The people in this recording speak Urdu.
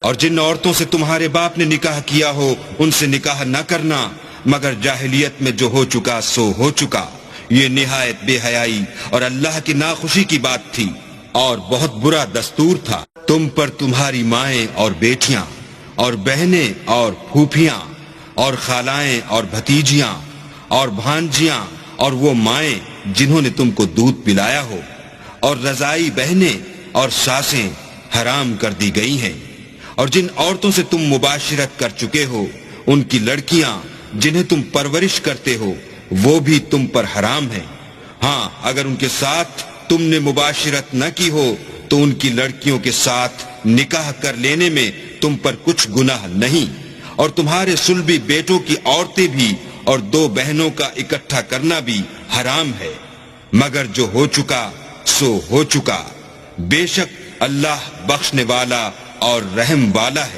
اور جن عورتوں سے تمہارے باپ نے نکاح کیا ہو ان سے نکاح نہ کرنا مگر جاہلیت میں جو ہو چکا سو ہو چکا، یہ نہایت بے حیائی اور اللہ کی ناخوشی کی بات تھی اور بہت برا دستور تھا۔ تم پر تمہاری مائیں اور بیٹیاں اور بہنیں اور پھوپھیاں اور خالائیں اور بھتیجیاں اور بھانجیاں اور وہ مائیں جنہوں نے تم کو دودھ پلایا ہو اور رضائی بہنیں اور ساسیں حرام کر دی گئی ہیں، اور جن عورتوں سے تم مباشرت کر چکے ہو ان کی لڑکیاں جنہیں تم پرورش کرتے ہو وہ بھی تم پر حرام ہیں۔ ہاں اگر ان کے ساتھ تم نے مباشرت نہ کی ہو تو ان کی لڑکیوں کے ساتھ نکاح کر لینے میں تم پر کچھ گناہ نہیں، اور تمہارے صلبی بیٹوں کی عورتیں بھی اور 2 بہنوں کا اکٹھا کرنا بھی حرام ہے، مگر جو ہو چکا سو ہو چکا، بے شک اللہ بخشنے والا اور رحم والا ہے۔